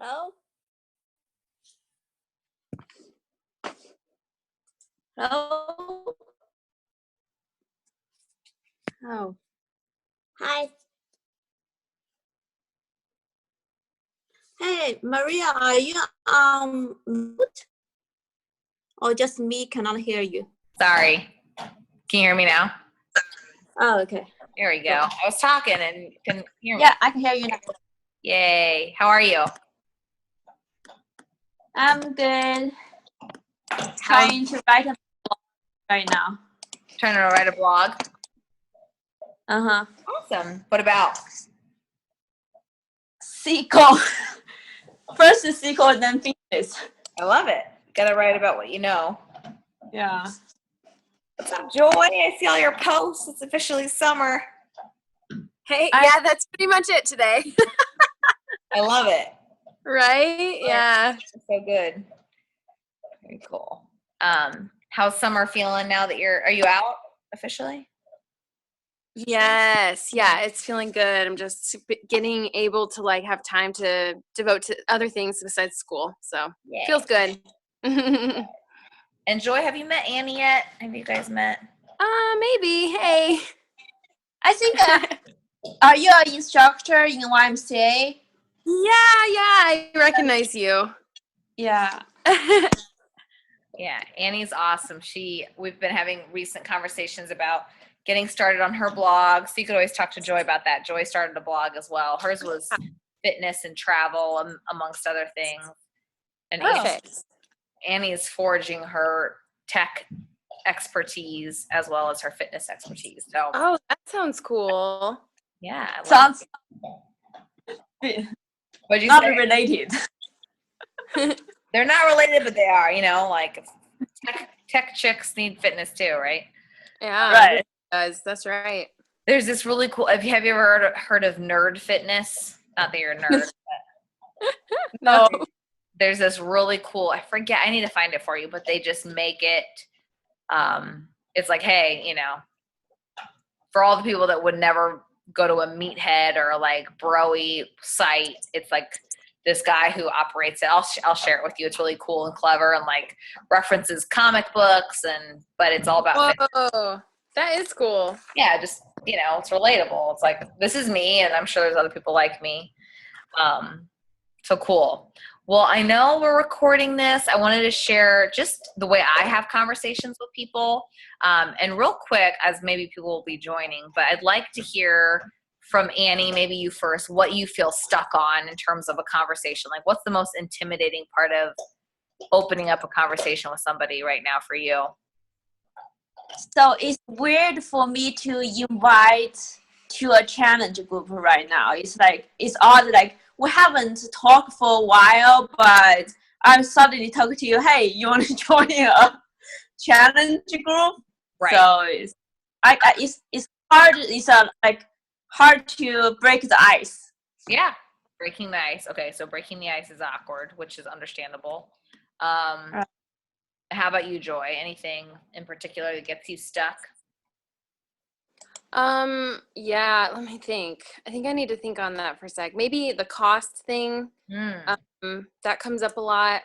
Hello? Hello? Oh. Hi. Hey, Maria, are you mute? Or just me cannot hear you? Sorry. Can you hear me now? Oh, okay. There we go. I was talking and couldn't hear me. Yeah, I can hear you now. Yay. How are you? I'm good. Trying to write a blog right now. Trying to write a blog? Uh-huh. Awesome. What about? SQL. First is SQL, then fitness. I love it. Gotta write about what you know. Yeah. What's up, Joy? I see all your posts. It's officially summer. Hey, yeah, that's pretty much it today. I love it. Right? Yeah. So good. Very cool. How's summer feeling now that are you out officially? Yes. Yeah, it's feeling good. I'm just getting able to have time to devote to other things besides school. So Yay. feels good. And Joy, have you met Annie yet? Have you guys met? Maybe. Hey. I think are you an instructor in YMCA? Yeah, I recognize you. Yeah. Yeah, Annie's awesome. We've been having recent conversations about getting started on her blog. So you could always talk to Joy about that. Joy started a blog as well. Hers was fitness and travel, amongst other things. And Annie is forging her tech expertise as well as her fitness expertise. So that sounds cool. yeah. Sounds What'd you not say? related. They're not related, but they are, like tech chicks need fitness too, right? Yeah, Right. Does. That's right. There's this really cool, have you ever heard of Nerd Fitness? Not that you're a nerd, but No. there's this really cool, I forget, I need to find it for you, but they just make it, it's like, hey, for all the people that would never go to a meathead or bro-y site, it's like this guy who operates it. I'll share it with you. It's really cool and clever and references comic books but it's all about fitness. Whoa, that is cool. Yeah, just it's relatable. It's like, this is me, and I'm sure there's other people like me. So cool. Well, I know we're recording this. I wanted to share just the way I have conversations with people. And real quick, as maybe people will be joining, but I'd like to hear from Annie, maybe you first, what you feel stuck on in terms of a conversation. What's the most intimidating part of opening up a conversation with somebody right now for you? So it's weird for me to invite to a challenge group right now. It's odd, we haven't talked for a while, but I'm suddenly talking to you, hey, you want to join a challenge group? Right. So it's hard. It's hard to break the ice. Yeah, breaking the ice. Okay, so breaking the ice is awkward, which is understandable. How about you, Joy? Anything in particular that gets you stuck? Yeah, let me think. I think I need to think on that for a sec. Maybe the cost thing. That comes up a lot.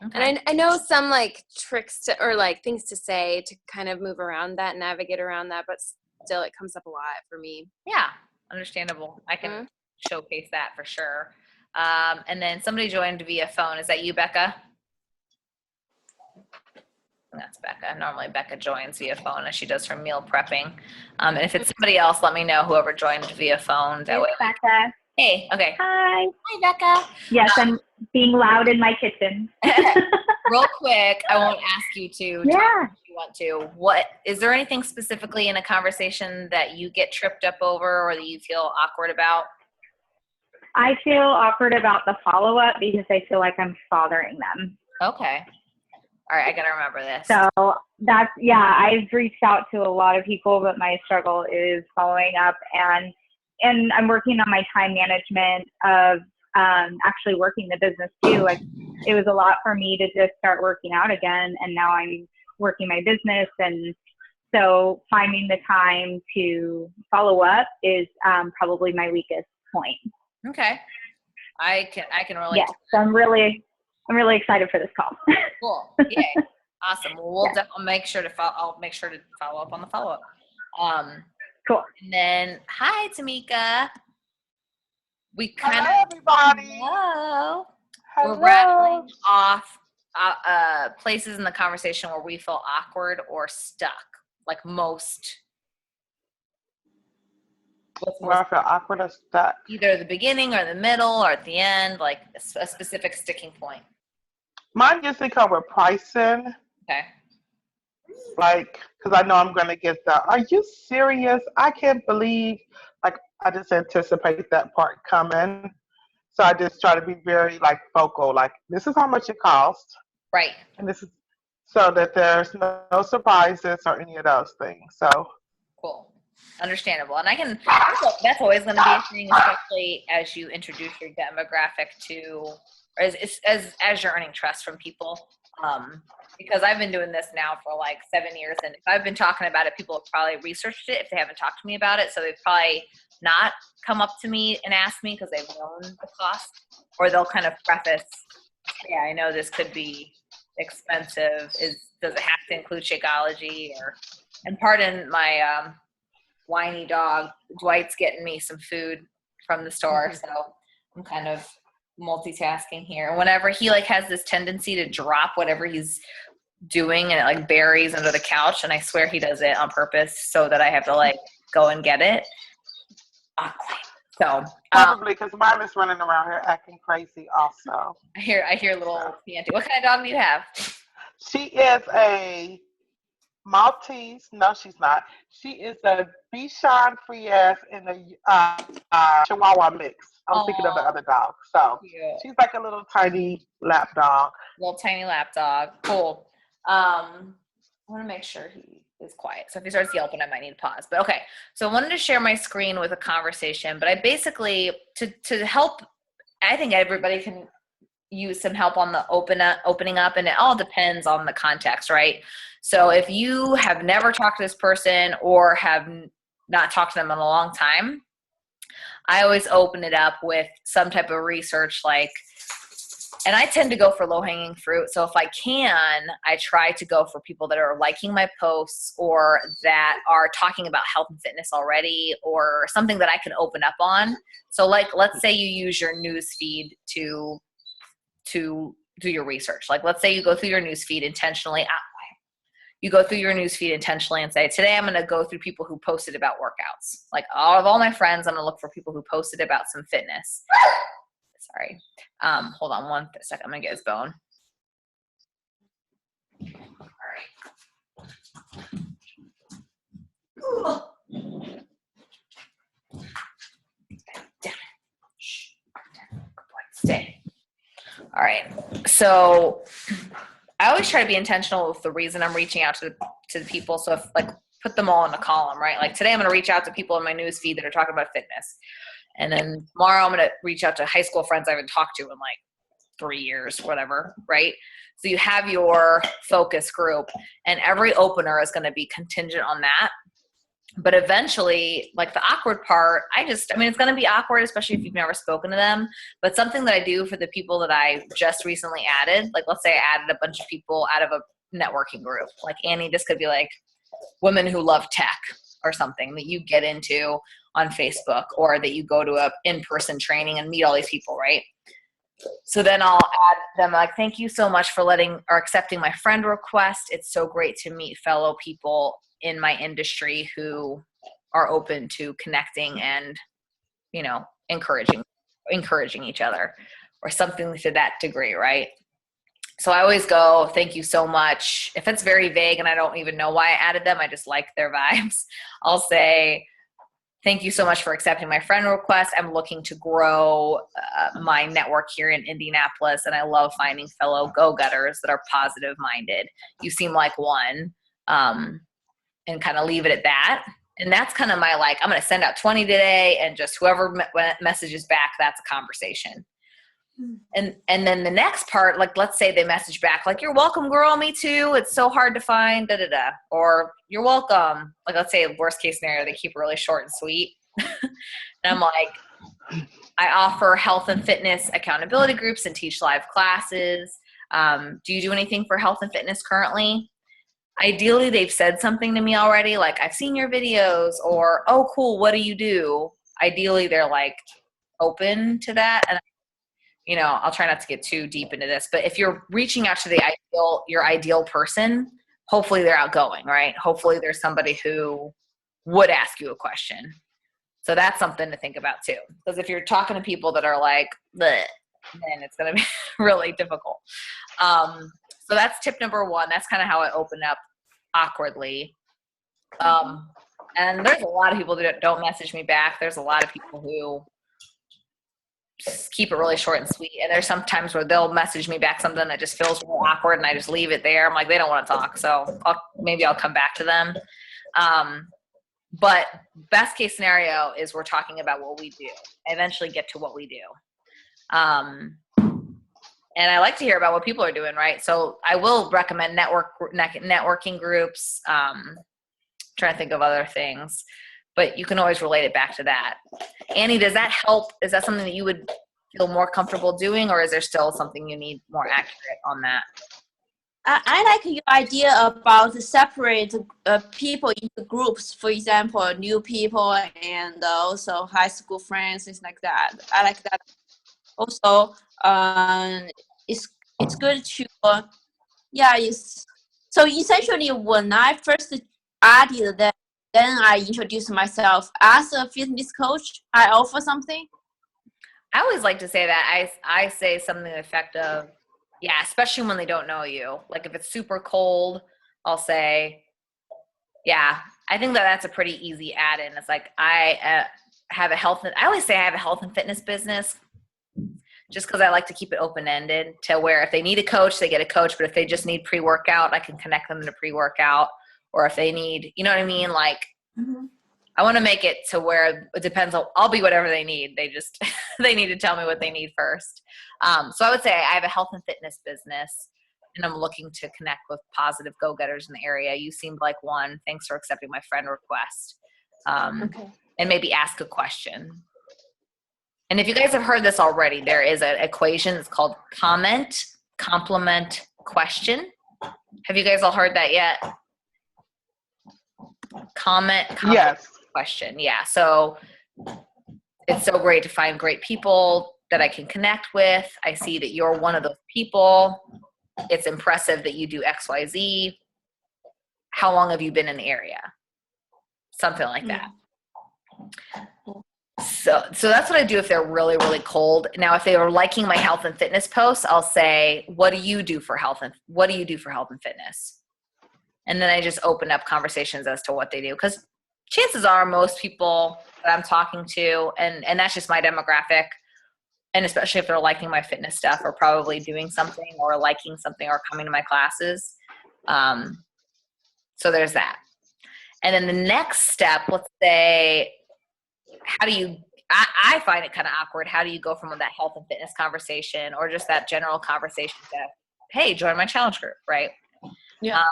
Okay. And I know some tricks or things to say to kind of move around that, navigate around that, but still it comes up a lot for me. Yeah, understandable. I can showcase that for sure. And then somebody joined via phone. Is that you, Becca? That's Becca. Normally Becca joins via phone as she does her meal prepping. And if it's somebody else, let me know, whoever joined via phone. That way. Becca. Hey, okay. Hi. Hi, Becca. Yes, I'm being loud in my kitchen. Real quick, I won't ask you to talk if you want to. Is there anything specifically in a conversation that you get tripped up over or that you feel awkward about? I feel awkward about the follow-up because I feel like I'm bothering them. Okay. All right, I got to remember this. So I've reached out to a lot of people, but my struggle is following up, and I'm working on my time management of actually working the business too. It was a lot for me to just start working out again, and now I'm working my business, and so finding the time to follow up is probably my weakest point. Okay. I can relate. Yes, so I'm really excited for this call. Cool. Yay. Awesome. Well, I'll make sure to follow up on the follow-up. Cool. And then, hi, Tamika. Hello, everybody. Hello. Hello. We're rattling off places in the conversation where we feel awkward or stuck, like most. Where I feel awkward or stuck. Either the beginning or the middle or at the end, like a specific sticking point. Mine usually come with pricing. Okay. Like, because I know I'm going to get the, are you serious? I can't believe, like, I just anticipate that part coming. So I just try to be very, like, focal. Like, this is how much it costs. Right. And this is so that there's no surprises or any of those things. So. Cool. Understandable. And that's always going to be a thing, especially as you introduce your demographic to, or as you're earning trust from people. Because I've been doing this now for like 7 years, and if I've been talking about it, people have probably researched it if they haven't talked to me about it. So they've probably not come up to me and asked me because they've known the cost, or they'll kind of preface, yeah, I know this could be expensive. Does it have to include Shakeology? And pardon my whiny dog, Dwight's getting me some food from the store, so I'm kind of multitasking here. Whenever he like has this tendency to drop whatever he's doing and it like buries under the couch, and I swear he does it on purpose so that I have to like go and get it. So Probably because mine is running around here acting crazy also. I hear little Pianti. What kind of dog do you have? She is a Maltese. No, she's not. She is a Bichon Frise and a Chihuahua mix. I'm thinking of the other dog. So cute. she's like a little tiny lap dog. Little tiny lap dog. Cool. I want to make sure he is quiet. So if he starts yelping, I might need to pause. But okay. So I wanted to share my screen with a conversation, but I basically, to help, I think everybody can use some help on the opening up, and it all depends on the context, right? So if you have never talked to this person or have not talked to them in a long time, I always open it up with some type of research, like, and I tend to go for low-hanging fruit. So if I can, I try to go for people that are liking my posts or that are talking about health and fitness already, or something that I can open up on. So like, let's say you use your news feed to do your research. Like, let's say you go through your news feed intentionally. You go through your news feed intentionally and say, today I'm going to go through people who posted about workouts. Like, out of all my friends, I'm going to look for people who posted about some fitness. Sorry. Hold on one second. I'm going to get his bone. All right. Damn it. Shh. Good boy. Stay. All right. So I always try to be intentional with the reason I'm reaching out to the people. So if like put them all in a column, right? Like today I'm going to reach out to people in my news feed that are talking about fitness. And then tomorrow I'm going to reach out to high school friends I haven't talked to in like 3 years, whatever, right? So you have your focus group, and every opener is going to be contingent on that. But eventually, like the awkward part, it's going to be awkward, especially if you've never spoken to them. But something that I do for the people that I just recently added, like let's say I added a bunch of people out of a networking group. Like Annie, this could be like women who love tech or something that you get into on Facebook, or that you go to a in-person training and meet all these people, right? So then I'll add them like, thank you so much for accepting my friend request. It's so great to meet fellow people in my industry who are open to connecting and, encouraging each other, or something to that degree, right? So I always go, thank you so much. If it's very vague and I don't even know why I added them, I just like their vibes, I'll say, thank you so much for accepting my friend request. I'm looking to grow my network here in Indianapolis, and I love finding fellow go-getters that are positive-minded. You seem like one, and kind of leave it at that. And that's kind of my I'm going to send out 20 today, and just whoever messages back, that's a conversation. And then the next part, like let's say they message back like, you're welcome, girl, me too. It's so hard to find, da-da-da. Or you're welcome. Like let's say worst case scenario, they keep it really short and sweet. And I'm like, I offer health and fitness accountability groups and teach live classes. Do you do anything for health and fitness currently? Ideally, they've said something to me already, like, I've seen your videos, or, oh, cool, what do you do? Ideally, they're like open to that. And, you know, I'll try not to get too deep into this, but if you're reaching out to your ideal person, hopefully they're outgoing, right? Hopefully there's somebody who would ask you a question. So that's something to think about too. Because if you're talking to people that are like, bleh, then it's going to be really difficult. So that's tip number one. That's kind of how I open up awkwardly. And there's a lot of people that don't message me back. There's a lot of people who just keep it really short and sweet. And there's sometimes where they'll message me back something that just feels really awkward and I just leave it there. I'm like, they don't want to talk. So maybe I'll come back to them. But best case scenario is we're talking about what we do. I eventually get to what we do. And I like to hear about what people are doing, right? So I will recommend networking groups. Trying to think of other things, but you can always relate it back to that. Annie, does that help? Is that something that you would feel more comfortable doing, or is there still something you need more accurate on that? I like your idea about separate people into groups. For example, new people and also high school friends, things like that. I like that. Also, it's good to so essentially when I first added that, then I introduced myself as a fitness coach. I offer something. I always like to say that. I say something to the effect of, yeah, especially when they don't know you. Like if it's super cold, I'll say, yeah, I think that's a pretty easy add-in. It's like I always say I have a health and fitness business just because I like to keep it open-ended to where if they need a coach, they get a coach. But if they just need pre-workout, I can connect them to pre-workout. Or if they need, you know what I mean? Like, I want to make it to where it depends on, I'll be whatever they need. They just, they need to tell me what they need first. So I would say I have a health and fitness business and I'm looking to connect with positive go-getters in the area. You seemed like one. Thanks for accepting my friend request. Okay. And maybe ask a question. And if you guys have heard this already, there is an equation. It's called comment, complement, question. Have you guys all heard that yet? Comment, Yes. question. Yeah. So it's so great to find great people that I can connect with. I see that you're one of those people. It's impressive that you do XYZ. How long have you been in the area? Something like that. So that's what I do if they're really, really cold. Now, if they were liking my health and fitness posts, I'll say, what do you do for health and fitness? And then I just open up conversations as to what they do. Because chances are most people that I'm talking to, and that's just my demographic, and especially if they're liking my fitness stuff or probably doing something or liking something or coming to my classes. So there's that. And then the next step, let's say, I find it kind of awkward. How do you go from that health and fitness conversation or just that general conversation to, hey, join my challenge group, right? Yeah.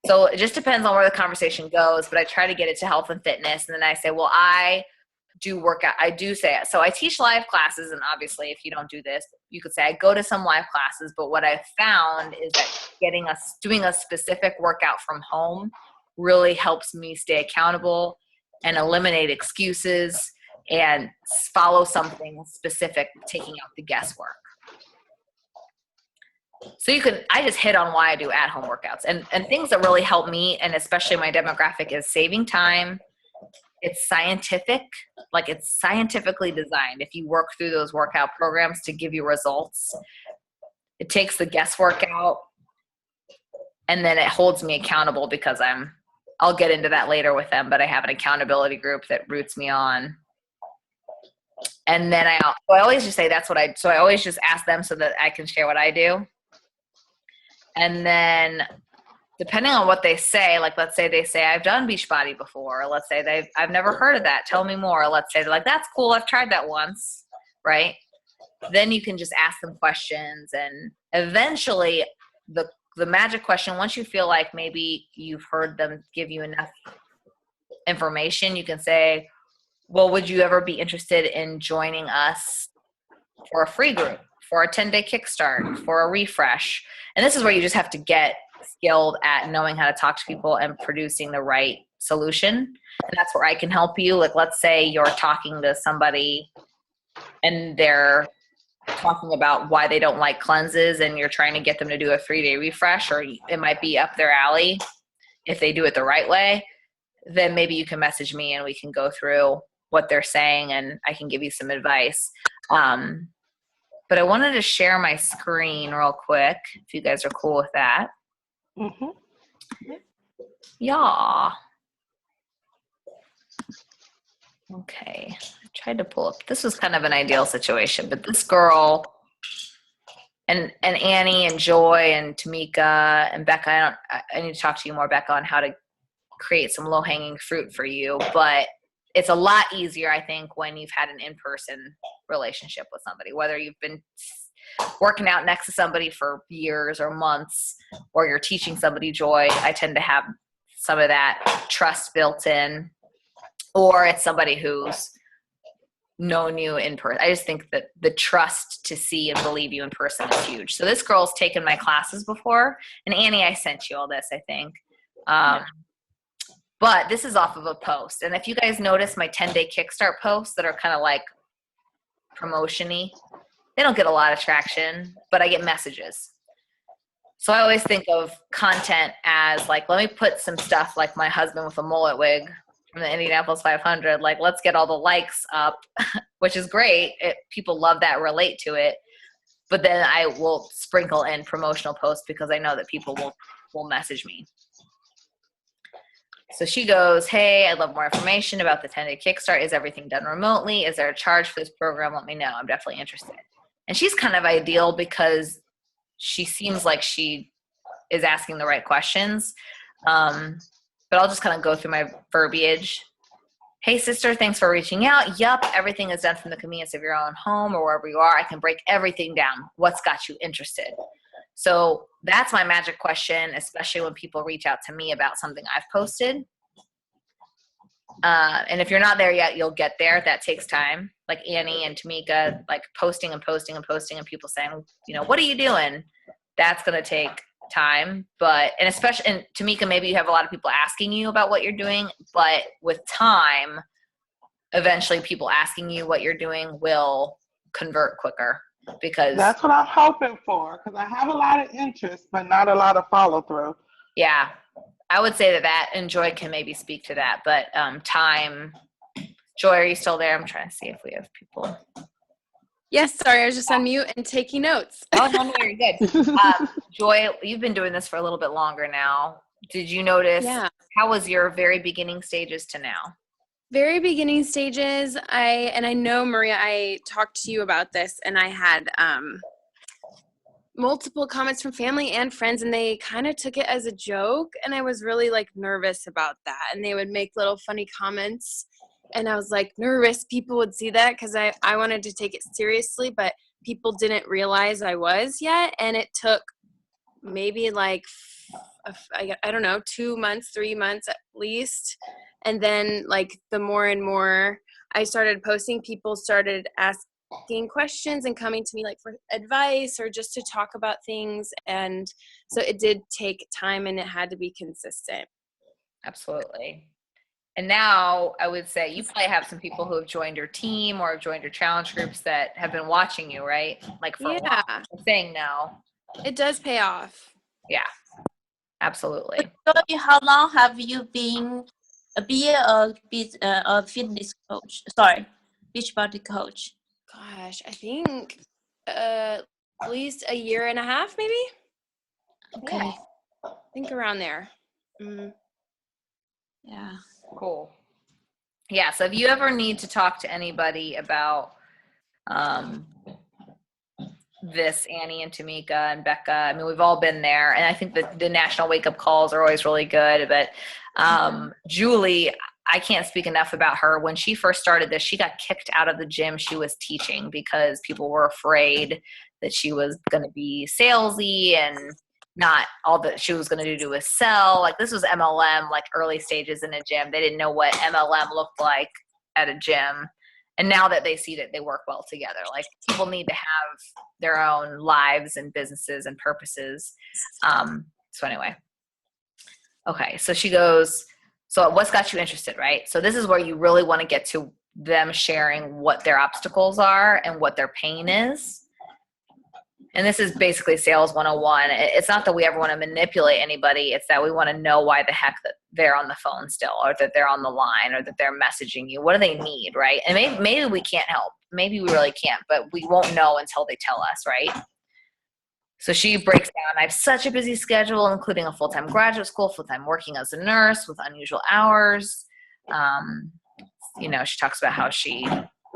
So it just depends on where the conversation goes, but I try to get it to health and fitness. And then I say, well, I do workout. I do say it. So I teach live classes. And obviously if you don't do this, you could say I go to some live classes, but what I've found is that doing a specific workout from home really helps me stay accountable and eliminate excuses and follow something specific, taking out the guesswork. So I just hit on why I do at-home workouts and things that really help me, and especially my demographic, is saving time. It's scientific, like it's scientifically designed. If you work through those workout programs to give you results, it takes the guesswork out, and then it holds me accountable because I'll get into that later with them, but I have an accountability group that roots me on. And then I always just say so I always just ask them so that I can share what I do. And then depending on what they say, like let's say they say, I've done Beachbody before, or let's say I've never heard of that. Tell me more. Or let's say they're like, that's cool. I've tried that once. Right. Then you can just ask them questions, and eventually the magic question, once you feel like maybe you've heard them give you enough information, you can say, well, would you ever be interested in joining us for a free group, for a 10-day kickstart, for a refresh? And this is where you just have to get skilled at knowing how to talk to people and producing the right solution. And that's where I can help you. Like, let's say you're talking to somebody and they're talking about why they don't like cleanses, and you're trying to get them to do a 3-day refresh, or it might be up their alley. If they do it the right way, then maybe you can message me and we can go through what they're saying and I can give you some advice. But I wanted to share my screen real quick, if you guys are cool with that. Mm-hmm. Yeah. Okay. I tried to pull up. This was kind of an ideal situation, but this girl and Annie and Joy and Tamika and Becca, I need to talk to you more, Becca, on how to create some low-hanging fruit for you. But it's a lot easier, I think, when you've had an in-person relationship with somebody, whether you've been working out next to somebody for years or months, or you're teaching somebody Joy. I tend to have some of that trust built in, or it's somebody who's known you in person. I just think that the trust to see and believe you in person is huge. So this girl's taken my classes before, and Annie, I sent you all this, I think. But this is off of a post. And if you guys notice my 10-day kickstart posts that are kind of like promotion-y, they don't get a lot of traction, but I get messages. So I always think of content as like, let me put some stuff like my husband with a mullet wig from the Indianapolis 500. Like, let's get all the likes up, which is great. People love that, relate to it. But then I will sprinkle in promotional posts because I know that people will message me. So she goes, hey, I'd love more information about the 10-day kickstart. Is everything done remotely? Is there a charge for this program? Let me know. I'm definitely interested. And she's kind of ideal because she seems like she is asking the right questions. But I'll just kind of go through my verbiage. Hey, sister, thanks for reaching out. Yup, everything is done from the convenience of your own home or wherever you are. I can break everything down. What's got you interested? So that's my magic question, especially when people reach out to me about something I've posted. And if you're not there yet, you'll get there. That takes time. Like Annie and Tamika, like posting and posting and posting, and people saying, what are you doing? That's going to take time. And especially, and Tamika, maybe you have a lot of people asking you about what you're doing, but with time, eventually people asking you what you're doing will convert quicker. Because that's what I'm hoping for, because I have a lot of interest, but not a lot of follow through. Yeah, I would say that, and Joy can maybe speak to that. But time, Joy, are you still there? I'm trying to see if we have people. Yes, sorry, I was just on mute and taking notes. Oh, no, you're good. Joy, you've been doing this for a little bit longer now. Did you notice? Yeah. How was your very beginning stages to now? Very beginning stages, I know, Maria, I talked to you about this, and I had multiple comments from family and friends, and they kind of took it as a joke, and I was really nervous about that, and they would make little funny comments, and I was nervous people would see that because I wanted to take it seriously, but people didn't realize I was yet, and it took maybe I don't know, 2 months, 3 months at least. And then the more and more I started posting, people started asking questions and coming to me for advice or just to talk about things. And so it did take time, and it had to be consistent. Absolutely. And now I would say you probably have some people who have joined your team or have joined your challenge groups that have been watching you, right? For a while. I'm saying no. It does pay off. Yeah, absolutely. So how long have you been a fitness coach? Sorry, Beachbody coach. Gosh, I think at least a year and a half, maybe. Okay. Yeah, I think around there. Mm-hmm. Yeah. Cool. Yeah. So if you ever need to talk to anybody about this, Annie and Tamika and Becca, I mean, we've all been there, and I think that the national wake up calls are always really good. But Julie, I can't speak enough about her. When she first started this, she got kicked out of the gym she was teaching because people were afraid that she was going to be salesy and not all that she was going to do was sell. This was MLM, early stages in a gym. They didn't know what MLM looked like at a gym. And now that they see that they work well together, like people need to have their own lives and businesses and purposes. So anyway, okay. So she goes, so what's got you interested, right? So this is where you really want to get to them sharing what their obstacles are and what their pain is. And this is basically sales 101. It's not that we ever want to manipulate anybody. It's that we want to know why the heck that they're on the phone still, or that they're on the line, or that they're messaging you. What do they need, right? And maybe we can't help. Maybe we really can't, but we won't know until they tell us, right? So she breaks down, I have such a busy schedule, including a full-time graduate school, full-time working as a nurse with unusual hours. She talks about how she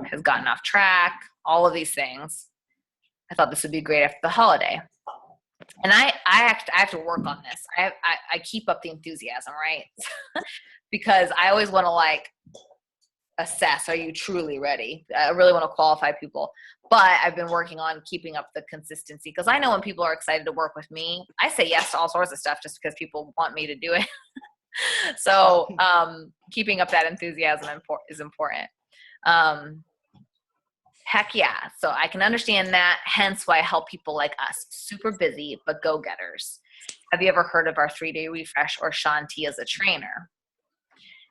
has gotten off track, all of these things. I thought this would be great after the holiday. And I have to work on this. I keep up the enthusiasm, right? Because I always want to like assess, are you truly ready? I really want to qualify people. But I've been working on keeping up the consistency, because I know when people are excited to work with me, I say yes to all sorts of stuff just because people want me to do it. So keeping up that enthusiasm is important. Heck yeah. So I can understand that. Hence why I help people like us, super busy, but go-getters. Have you ever heard of our 3-day refresh or Shaun T as a trainer?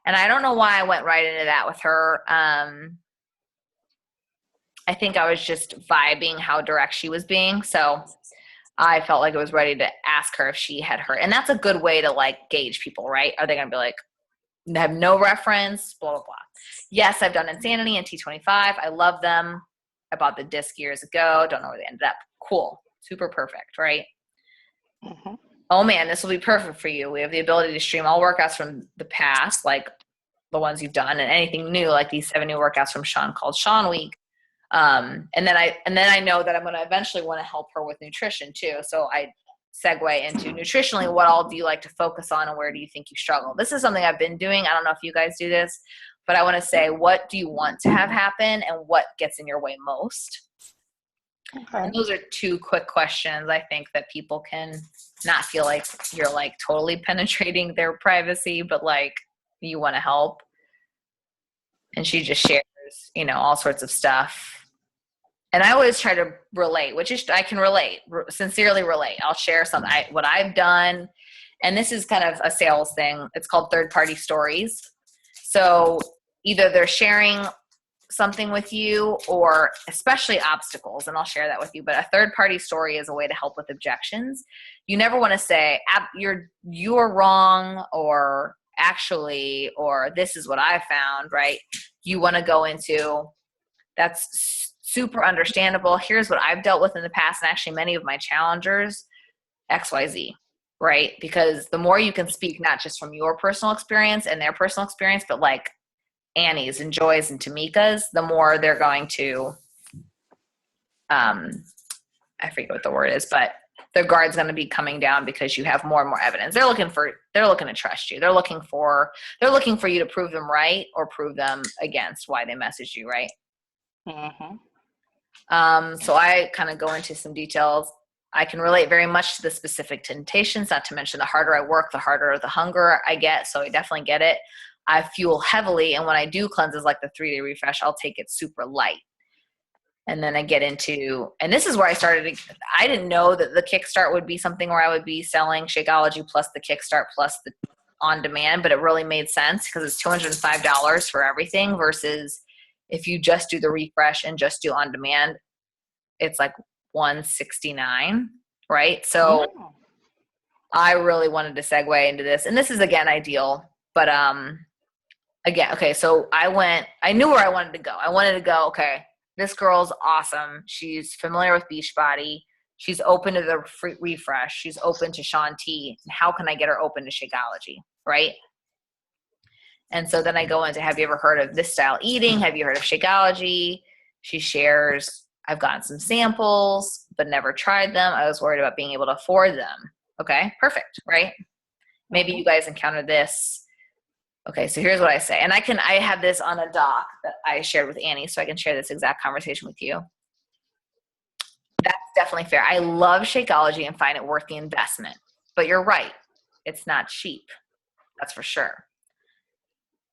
And I don't know why I went right into that with her. I think I was just vibing how direct she was being. So I felt like I was ready to ask her if she had heard. And that's a good way to like gauge people, right? Are they going to be like, have no reference, blah, blah, blah. Yes, I've done Insanity and T25. I love them. I bought the disc years ago. Don't know where they ended up. Cool. Super perfect, right? Mm-hmm. Oh man, this will be perfect for you. We have the ability to stream all workouts from the past, like the ones you've done, and anything new, like these 7 new workouts from Shaun called Shaun Week. And then I know that I'm going to eventually want to help her with nutrition too. So I segue into nutritionally, what all do you like to focus on and where do you think you struggle? This is something I've been doing. I don't know if you guys do this, but I want to say, what do you want to have happen and what gets in your way most? Okay. And those are 2 quick questions, I think, that people can not feel like you're like totally penetrating their privacy, but like you want to help. And she just shares, all sorts of stuff. And I always try to relate, which is I can relate, sincerely relate. I'll share something, what I've done. And this is kind of a sales thing. It's called third-party stories. So either they're sharing something with you, or especially obstacles, and I'll share that with you. But a third-party story is a way to help with objections. You never want to say you're wrong, or actually, or this is what I found, right? You want to go into, that's super understandable. Here's what I've dealt with in the past, and actually many of my challengers, XYZ, right? Because the more you can speak, not just from your personal experience and their personal experience, but like Annie's and Joy's and Tamika's, the more they're going to, I forget what the word is, but their guard's going to be coming down because you have more and more evidence. They're looking to trust you. They're looking for you to prove them right or prove them against why they messaged you, right? Mm-hmm. So I kind of go into some details. I can relate very much to the specific temptations, not to mention the harder I work, the harder the hunger I get. So I definitely get it. I fuel heavily. And when I do cleanses like the 3-day refresh, I'll take it super light. And then I get into, and this is where I didn't know that the Kickstart would be something where I would be selling Shakeology plus the Kickstart plus the on demand, but it really made sense because it's $205 for everything versus if you just do the refresh and just do on demand, it's like $169, right? So I really wanted to segue into this, and this is again ideal, but again, okay. So I knew where I wanted to go. I wanted to go, okay, this girl's awesome. She's familiar with Beachbody. She's open to the free refresh. She's open to Shaun T. How can I get her open to Shakeology, right? And so then I go into, have you ever heard of this style eating? Have you heard of Shakeology? She shares, I've gotten some samples, but never tried them. I was worried about being able to afford them. Okay, perfect, right? Maybe you guys encounter this. Okay, so here's what I say. And I have this on a doc that I shared with Annie, so I can share this exact conversation with you. That's definitely fair. I love Shakeology and find it worth the investment. But you're right. It's not cheap. That's for sure.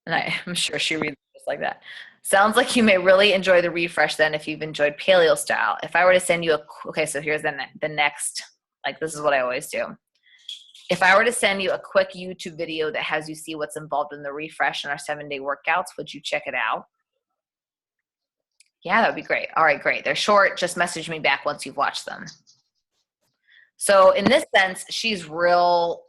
And I'm sure she reads this like that. Sounds like you may really enjoy the refresh then if you've enjoyed paleo style. If I were to send you okay, so here's the next, like this is what I always do. If I were to send you a quick YouTube video that has you see what's involved in the refresh in our 7-day workouts, would you check it out? Yeah, that would be great. All right, great. They're short. Just message me back once you've watched them. So in this sense, she's real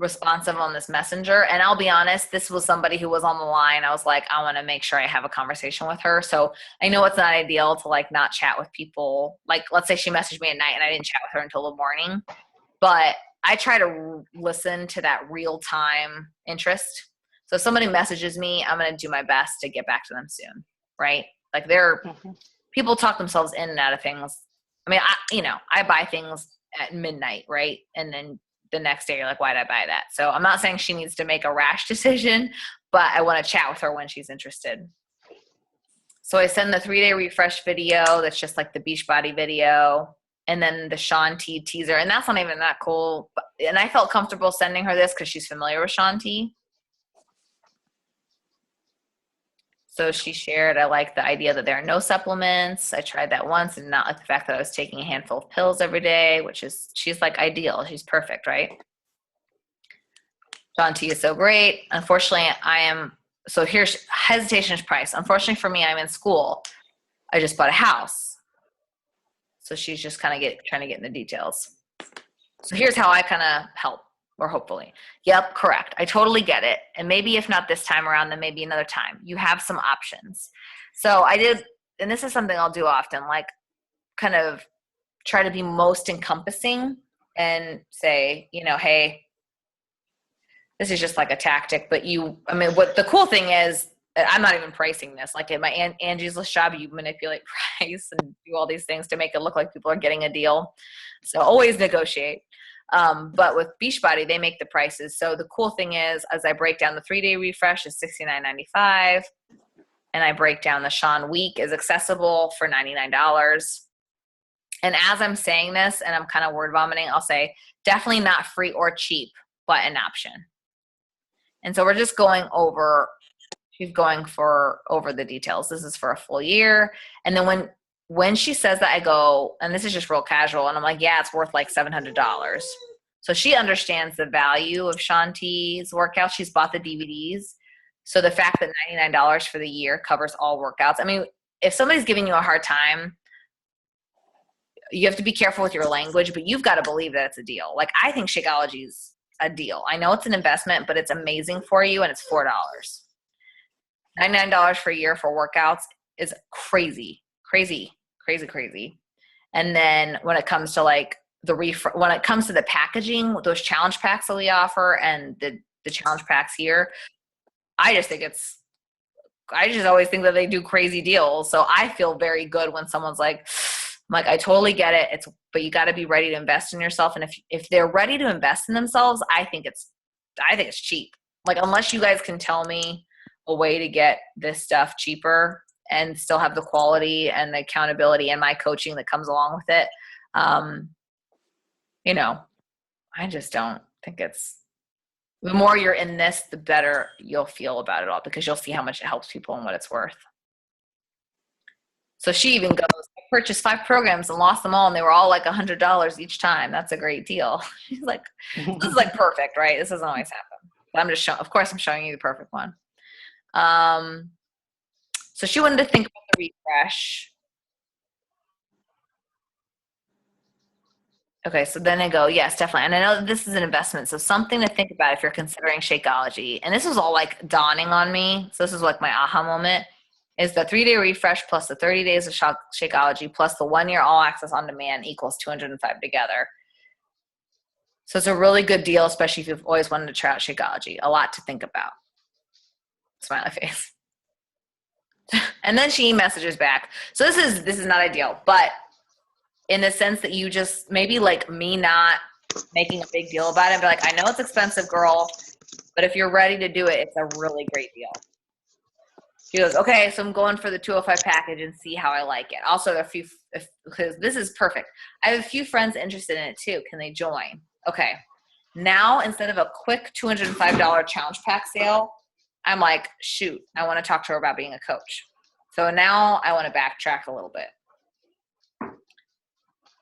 responsive on this messenger. And I'll be honest, this was somebody who was on the line. I was like, I want to make sure I have a conversation with her. So I know it's not ideal to like not chat with people. Like, let's say she messaged me at night and I didn't chat with her until the morning, but I try to listen to that real time interest. So if somebody messages me, I'm going to do my best to get back to them soon. Right. Like people talk themselves in and out of things. I mean, I buy things at midnight. Right. And then the next day you're like, why did I buy that? So I'm not saying she needs to make a rash decision, but I want to chat with her when she's interested. So I send the 3-day refresh video. That's just like the Beachbody video. And then the Shaun T teaser. And that's not even that cool. And I felt comfortable sending her this because she's familiar with Shaun T. So she shared, I like the idea that there are no supplements. I tried that once and not like the fact that I was taking a handful of pills every day, she's like ideal. She's perfect, right? Shaun T is so great. Unfortunately, so here's hesitation is price. Unfortunately for me, I'm in school. I just bought a house. So she's just kind of trying to get in the details. So here's how I kind of help. Or hopefully. Yep, correct. I totally get it. And maybe if not this time around, then maybe another time. You have some options. So I did, and this is something I'll do often, like kind of try to be most encompassing and say, hey, this is just like a tactic, but what the cool thing is, I'm not even pricing this. Like at my Angie's List shop, you manipulate price and do all these things to make it look like people are getting a deal. So always negotiate. But with Beachbody, they make the prices. So the cool thing is, as I break down the 3-day refresh is $69.95, and I break down the Shaun week is accessible for $99. And as I'm saying this, and I'm kind of word vomiting, I'll say definitely not free or cheap, but an option. And so we're just going over. She's going over the details. This is for a full year, and then when she says that, I go, and this is just real casual, and I'm like, yeah, it's worth like $700. So she understands the value of Shaun T's workouts. She's bought the DVDs. So the fact that $99 for the year covers all workouts. I mean, if somebody's giving you a hard time, you have to be careful with your language, but you've got to believe that it's a deal. Like, I think Shakeology is a deal. I know it's an investment, but it's amazing for you, and it's $4. $99 for a year for workouts is crazy. And then when it comes to like when it comes to the packaging, those challenge packs that we offer and the challenge packs here, I just always think that they do crazy deals. So I feel very good when someone's like, I totally get it. But you got to be ready to invest in yourself. And if they're ready to invest in themselves, I think it's cheap. Like, unless you guys can tell me a way to get this stuff cheaper and still have the quality and the accountability and my coaching that comes along with it. I just don't think the more you're in this, the better you'll feel about it all, because you'll see how much it helps people and what it's worth. So she even goes, I purchased 5 programs and lost them all, and they were all like $100 each time. That's a great deal. She's like, this is like perfect, right? This doesn't always happen. But I'm showing you the perfect one. So she wanted to think about the refresh. Okay, so then I go, yes, definitely. And I know this is an investment, so something to think about if you're considering Shakeology. And this was all like dawning on me. So this is like my aha moment, is the 3-day refresh plus the 30 days of Shakeology plus the 1-year all access on demand equals $205 together. So it's a really good deal, especially if you've always wanted to try out Shakeology. A lot to think about. Smiley face. And then she messages back. So this is not ideal, but in the sense that you just maybe like me not making a big deal about it, be like, I know it's expensive, girl, but if you're ready to do it, it's a really great deal. She goes, okay, so I'm going for the 205 package and see how I like it. Also, because this is perfect. I have a few friends interested in it too. Can they join? Okay. Now, instead of a quick $205 challenge pack sale, I'm like, shoot, I want to talk to her about being a coach. So now I want to backtrack a little bit.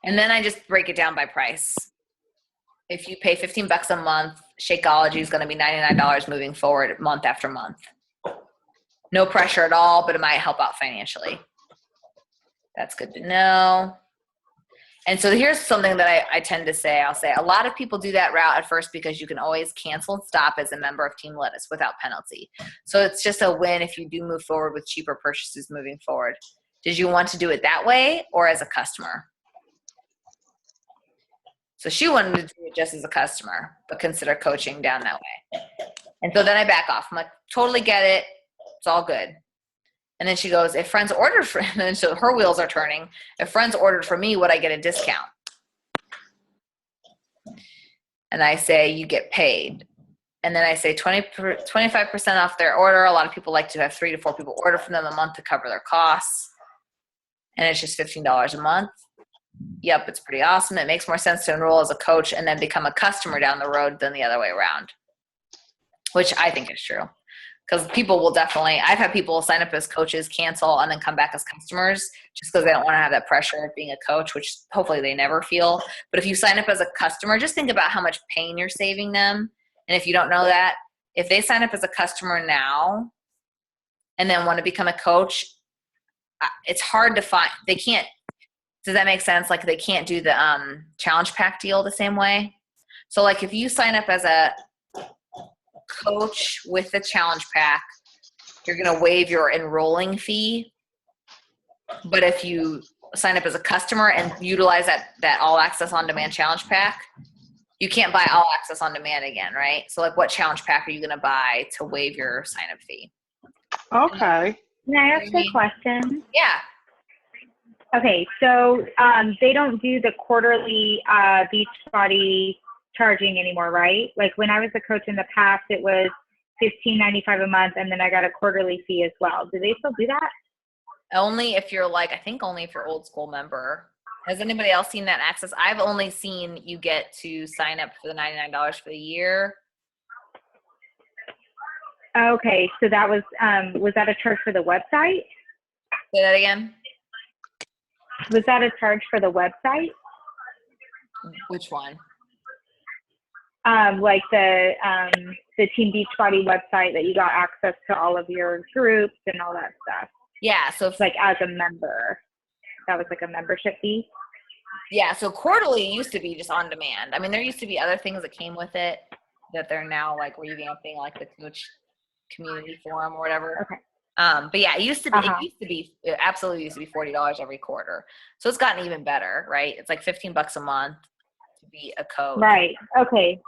And then I just break it down by price. If you pay $15 a month, Shakeology is going to be $99 moving forward month after month. No pressure at all, but it might help out financially. That's good to know. And so here's something that I tend to say. I'll say a lot of people do that route at first because you can always cancel and stop as a member of Team Lettuce without penalty. So it's just a win if you do move forward with cheaper purchases moving forward. Did you want to do it that way or as a customer? So she wanted to do it just as a customer, but consider coaching down that way. And so then I back off. I'm like, totally get it. It's all good. And then she goes, if friends ordered for, and then so her wheels are turning. If friends ordered for me, would I get a discount? And I say, you get paid. And then I say 25% off their order. A lot of people like to have 3 to 4 people order from them a month to cover their costs. And it's just $15 a month. Yep, it's pretty awesome. It makes more sense to enroll as a coach and then become a customer down the road than the other way around, which I think is true. Because people will definitely, I've had people sign up as coaches, cancel, and then come back as customers just because they don't want to have that pressure of being a coach, which hopefully they never feel. But if you sign up as a customer, just think about how much pain you're saving them. And if you don't know that, if they sign up as a customer now and then want to become a coach, it's hard to find. They can't, does that make sense? Like they can't do the challenge pack deal the same way. So like if you sign up as a coach with the challenge pack, you're going to waive your enrolling fee. But if you sign up as a customer and utilize that all access on demand challenge pack, you can't buy all access on demand again, right? So like what challenge pack are you going to buy to waive your sign up fee? Okay. Can I ask a question? Yeah. Okay, so they don't do the quarterly Beachbody charging anymore, right? Like when I was a coach in the past, it was $15.95 a month, and then I got a quarterly fee as well. Do they still do that? Only if you're like, I think only if you're old school member. Has anybody else seen that access? I've only seen you get to sign up for the $99 for the year. Okay, so that was that a charge for the website? Say that again. Was that a charge for the website? Which one? Like the Team Beachbody website that you got access to all of your groups and all that stuff. Yeah, so if, like as a member, that was like a membership fee. Yeah, so quarterly used to be just on demand. I mean, there used to be other things that came with it that they're now like revamping, like the coach community forum or whatever. Okay. But yeah, it absolutely used to be $40 every quarter. So it's gotten even better, right? It's like $15 a month to be a coach. Right. Okay.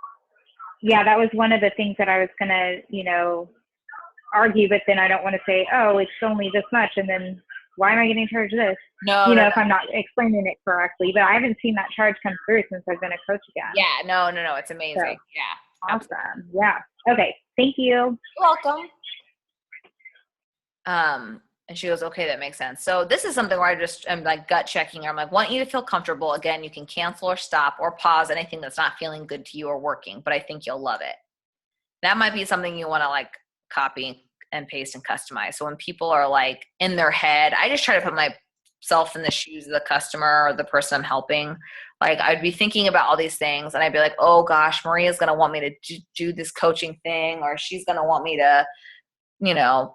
Yeah, that was one of the things that I was gonna, argue, but then I don't want to say, oh, it's only this much, and then why am I getting charged this? No, if I'm not explaining it correctly. But I haven't seen that charge come through since I've been a coach again. Yeah, no, it's amazing. So, yeah. Awesome. Absolutely. Yeah. Okay. Thank you. You're welcome. And she goes, okay, that makes sense. So this is something where I'm like gut checking her. I'm like, want you to feel comfortable. Again, you can cancel or stop or pause anything that's not feeling good to you or working, but I think you'll love it. That might be something you want to like copy and paste and customize. So when people are like in their head, I just try to put myself in the shoes of the customer or the person I'm helping. Like I'd be thinking about all these things and I'd be like, oh gosh, Maria's going to want me to do this coaching thing, or she's going to want me to,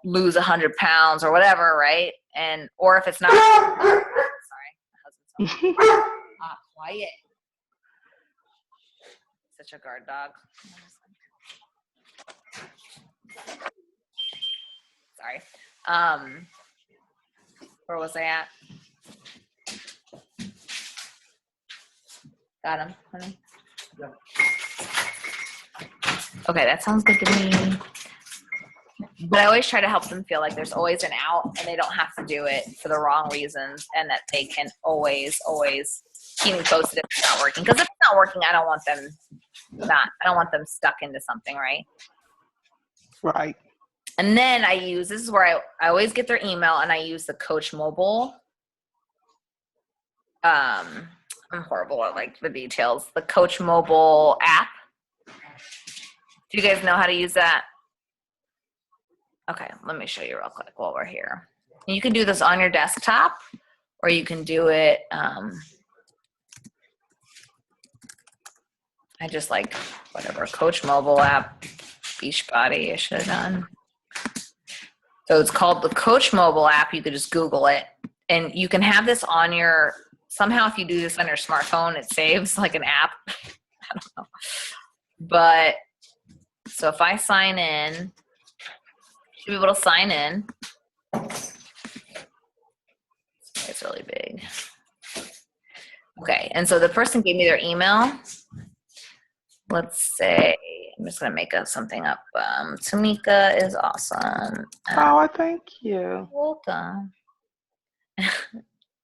lose 100 pounds or whatever. Right. Or if it's not, sorry, my husband's quiet. Such a guard dog. Sorry. Where was I at? Got him, honey? Yeah. Okay, that sounds good to me. But I always try to help them feel like there's always an out and they don't have to do it for the wrong reasons, and that they can always keep me posted if it's not working. Because if it's not working, I don't want them stuck into something, right? Right. And then this is where I always get their email, and I use the Coach Mobile. I'm horrible at like the details. The Coach Mobile app. Do you guys know how to use that? Okay, let me show you real quick while we're here. You can do this on your desktop, or you can do it. I just like whatever Coach mobile app, Beachbody. I should have done. So it's called the Coach mobile app. You could just Google it, and you can have this on your. Somehow, if you do this on your smartphone, it saves like an app. I don't know, but so if I sign in. Be able to sign in. It's really big. Okay, and so the person gave me their email. Let's say, I'm just gonna make up something up. Tamika is awesome. Oh, thank you. Welcome.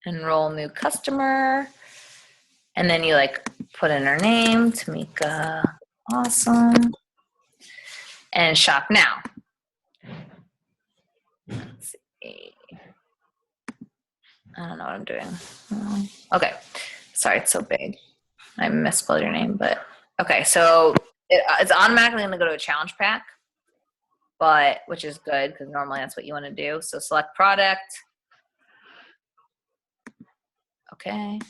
Enroll new customer. And then you like put in her name, Tamika, awesome. And shop now. Let's see. I don't know what I'm doing. Okay. Sorry, it's so big. I misspelled your name, but okay. So it's automatically going to go to a challenge pack, but which is good because normally that's what you want to do. So select product. Okay.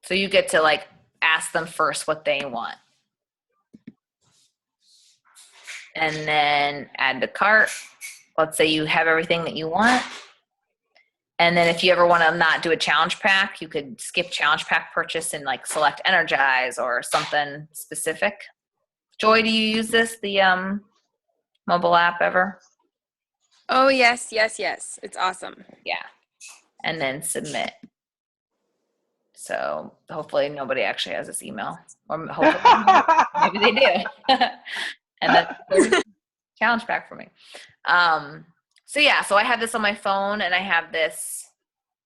So you get to like ask them first what they want. And then add to cart. Let's say you have everything that you want. And then if you ever want to not do a challenge pack, you could skip challenge pack purchase and like select Energize or something specific. Joy, do you use this, the mobile app ever? Oh, yes. It's awesome. Yeah. And then submit. So hopefully nobody actually has this email. Or hopefully maybe they do. And that's challenge pack for me. So yeah, so I have this on my phone and I have this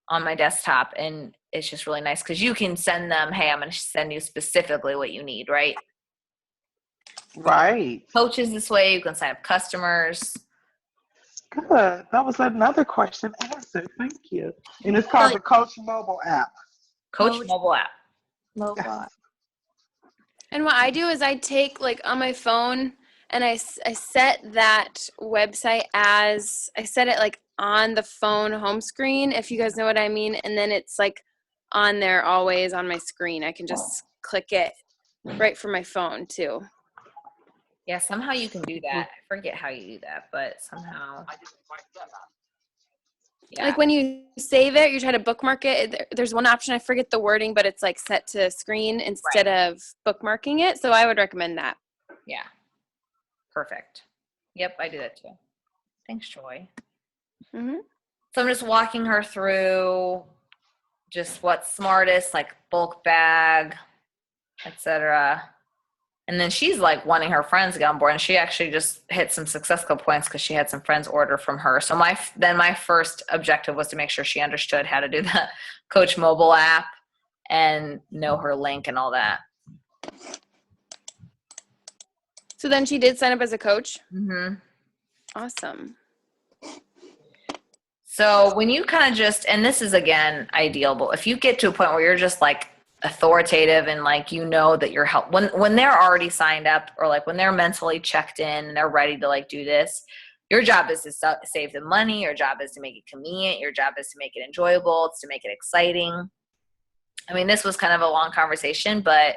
on my desktop, and it's just really nice because you can send them, hey, I'm going to send you specifically what you need, right? Right. Coaches this way, you can sign up customers. Good. That was another question answered. Thank you. And it's called the Coach mobile app. Coach mobile app. Mobile app. And what I do is I take like on my phone and I set that website as, I set it like on the phone home screen, if you guys know what I mean. And then it's like on there always on my screen. I can just click it right from my phone too. Yeah, somehow you can do that. I forget how you do that, but somehow. Yeah. Like when you save it, you try to bookmark it. There's one option, I forget the wording, but it's like set to screen instead of bookmarking it. So I would recommend that. Yeah. Perfect. Yep, I do that too. Thanks, Joy. Mm-hmm. So I'm just walking her through just what's smartest, like bulk bag, etc. And then she's like wanting her friends to get on board, and she actually just hit some successful points because she had some friends order from her. So my first objective was to make sure she understood how to do the Coach mobile app and know her link and all that. So then she did sign up as a coach? Mm-hmm. Awesome. So when you kind of just, and this is again ideal, but if you get to a point where you're just like authoritative and like you know that you're when they're already signed up or like when they're mentally checked in and they're ready to like do this, your job is to save them money, your job is to make it convenient, your job is to make it enjoyable, it's to make it exciting. I mean, this was kind of a long conversation, but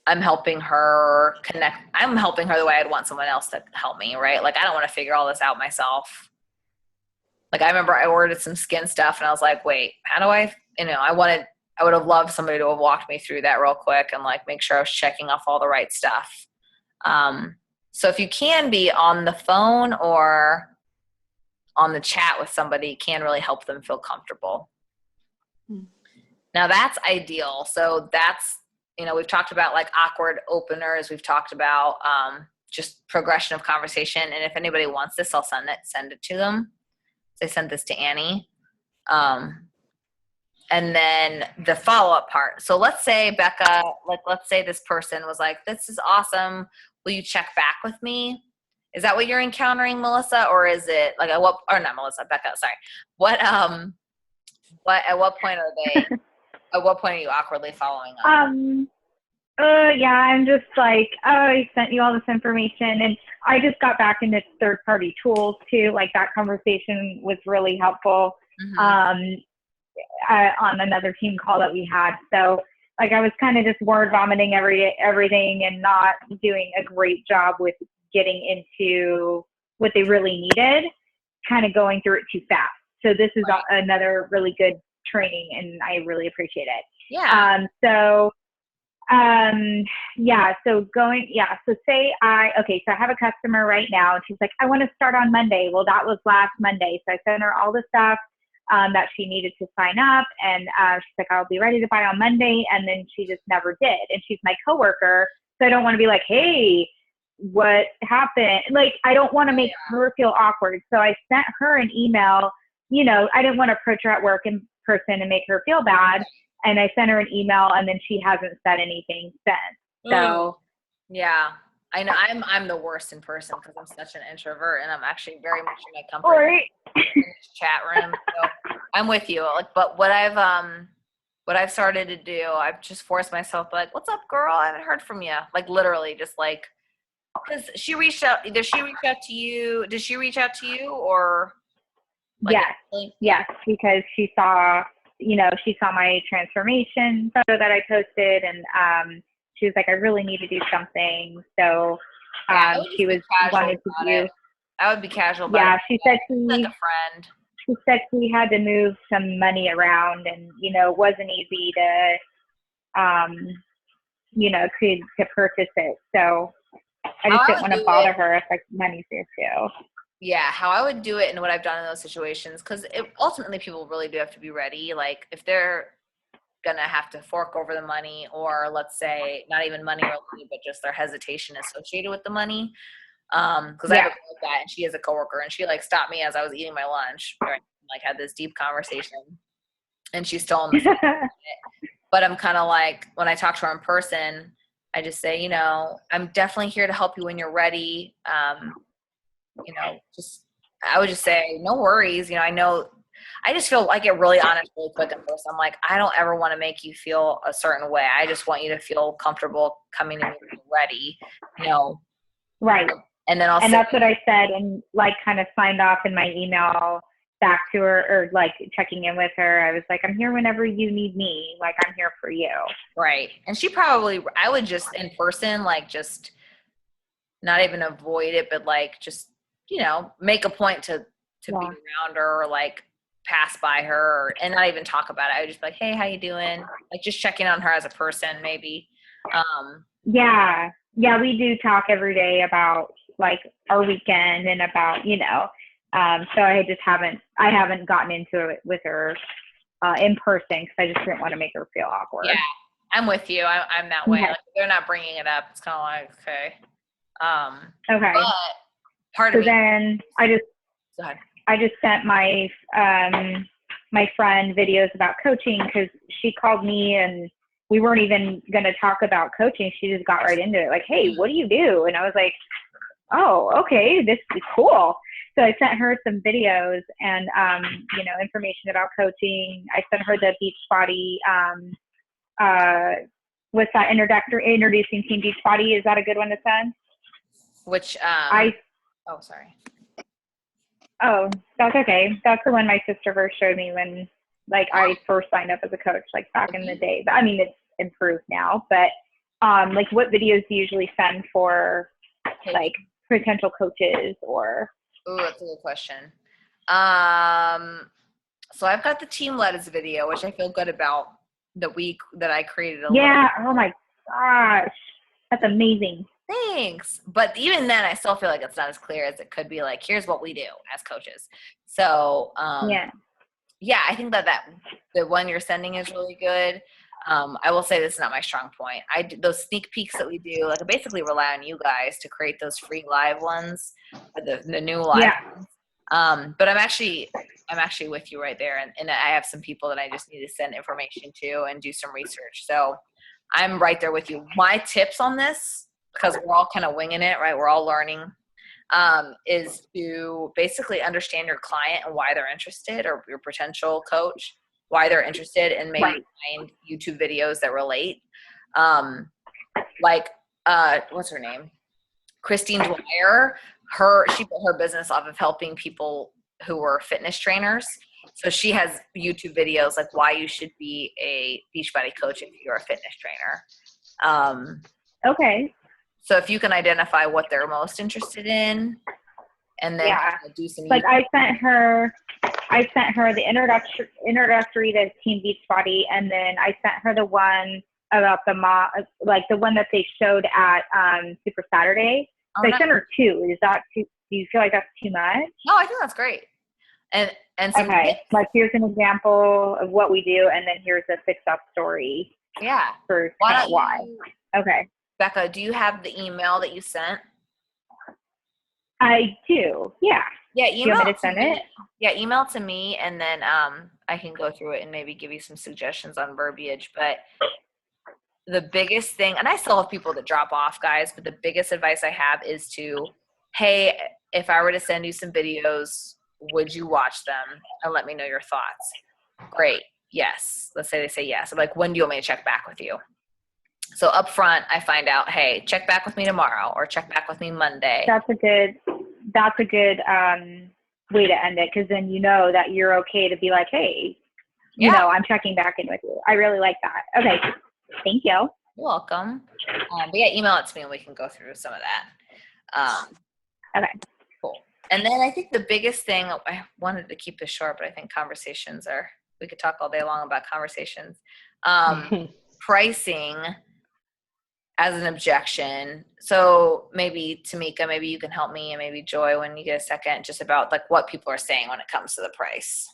I'm helping her connect. I'm helping her the way I'd want someone else to help me, right? Like I don't want to figure all this out myself. Like I remember I ordered some skin stuff and I was like, wait, how do I would have loved somebody to have walked me through that real quick and like make sure I was checking off all the right stuff. So if you can be on the phone or on the chat with somebody, can really help them feel comfortable. Now that's ideal. So that's, we've talked about like awkward openers. We've talked about just progression of conversation. And if anybody wants this, I'll send it to them. So I sent this to Annie. And then the follow-up part. So let's say Becca, let's say this person was like, this is awesome. Will you check back with me? Is that what you're encountering, Melissa? Or is it like not Melissa, Becca, sorry. At what point are you awkwardly following up? Yeah, I'm just like, oh, I sent you all this information. And I just got back into third party tools too. Like that conversation was really helpful on another team call that we had. So like I was kind of just word vomiting everything and not doing a great job with getting into what they really needed, kind of going through it too fast. So this is another really good training and I really appreciate it. Yeah. So say so I have a customer right now and she's like, I want to start on Monday. Well, that was last Monday. So I sent her all the stuff that she needed to sign up. And she's like, I'll be ready to buy on Monday. And then she just never did. And she's my coworker. So I don't want to be like, hey, what happened? Like, I don't want to make her feel awkward. So I sent her an email. You know, I didn't want to approach her at work in person and make her feel bad. And I sent her an email and then she hasn't said anything since. So yeah, I know I'm the worst in person because I'm such an introvert and I'm actually very much in my comfort in this chat room. So I'm with you. Like, but what I've started to do, I've just forced myself like, what's up, girl? I haven't heard from you. Like literally just like, because she reached out. Does she reach out to you? Did she reach out to you or? Like, yes, because she saw my transformation photo that I posted and she was like, I really need to do something. So she was wanted to do. I would be casual about it. Yeah, she said like a friend. She said she had to move some money around and, it wasn't easy to purchase it. So I just didn't want to bother her if like money's there too. Yeah, how I would do it and what I've done in those situations, because ultimately people really do have to be ready. Like if they're going to have to fork over the money or let's say not even money related, but just their hesitation associated with the money. Because I have a girl like that and she is a coworker and she like stopped me as I was eating my lunch, right? Like had this deep conversation and she's still on the phone. But I'm kind of like, when I talk to her in person, I just say, I'm definitely here to help you when you're ready. I would just say, no worries. I know, I just feel like it really honest, really quick and first. I'm like, I don't ever want to make you feel a certain way. I just want you to feel comfortable coming to me when you're ready, Right. And then that's what I said and like kind of signed off in my email back to her or like checking in with her. I was like, I'm here whenever you need me. Like I'm here for you. Right. And I would just in person, like just not even avoid it, but like just, make a point to be around her or like pass by her and not even talk about it. I would just be like, hey, how you doing? Like just checking on her as a person maybe. Yeah, we do talk every day about like our weekend and about, so I haven't gotten into it with her in person because I just didn't want to make her feel awkward. Yeah, I'm with you. I'm that way. Like, they're not bringing it up. It's kind of like, okay. Okay. But part of me. Then I just sent my my friend videos about coaching because she called me and we weren't even going to talk about coaching. She just got right into it. Like, hey, what do you do? And I was like, oh, okay, this is cool. So I sent her some videos and, information about coaching. I sent her the Beachbody, what's that, introducing Team Beachbody. Is that a good one to send? Which, sorry. Oh, that's okay. That's the one my sister first showed me when, like, I first signed up as a coach, like, back in the day. But, I mean, it's improved now. But, like, what videos do you usually send for, like, potential coaches or? Ooh, that's a good question. So I've got the Team Lettuce video, which I feel good about the week that I created. Oh, my gosh. That's amazing. Thanks. But even then, I still feel like it's not as clear as it could be. Like, here's what we do as coaches. So, I think that the one you're sending is really good. I will say this is not my strong point. Those sneak peeks that we do, like I basically rely on you guys to create those free live ones, the new live ones. But I'm actually with you right there. And I have some people that I just need to send information to and do some research. So I'm right there with you. My tips on this, because we're all kind of winging it, right? We're all learning, is to basically understand your client and why they're interested, or your potential coach, why they're interested, and maybe find YouTube videos that relate. like, what's her name? Christine Dwyer, she built her business off of helping people who were fitness trainers. So she has YouTube videos like why you should be a Beachbody coach if you're a fitness trainer. Okay. So if you can identify what they're most interested in, and then do some. Like I sent her the introductory to Team Beachbody, and then I sent her the one about like the one that they showed at Super Saturday. So I sent her 2. Is that too? Do you feel like that's too much? No, I think that's great. And some okay, like here's an example of what we do, and then here's a success story. Yeah. For why? Okay. Becca, do you have the email that you sent? I do. Yeah. Yeah. Do you want me to send it? Yeah. Email to me, and then I can go through it and maybe give you some suggestions on verbiage. But the biggest thing, and I still have people that drop off, guys, but the biggest advice I have is hey, if I were to send you some videos, would you watch them and let me know your thoughts? Great. Yes. Let's say they say yes. I'm like, when do you want me to check back with you? So up front, I find out, hey, check back with me tomorrow or check back with me Monday. That's a good way to end it, because then you know that you're okay to be like, hey, you know, I'm checking back in with you. I really like that. Okay. Thank you. You're welcome. But yeah, email it to me and we can go through some of that. Okay. Cool. And then I think the biggest thing, I wanted to keep this short, but I think we could talk all day long about conversations. Pricing as an objection. So maybe Tamika, maybe you can help me, and maybe Joy, when you get a second, just about like what people are saying when it comes to the price.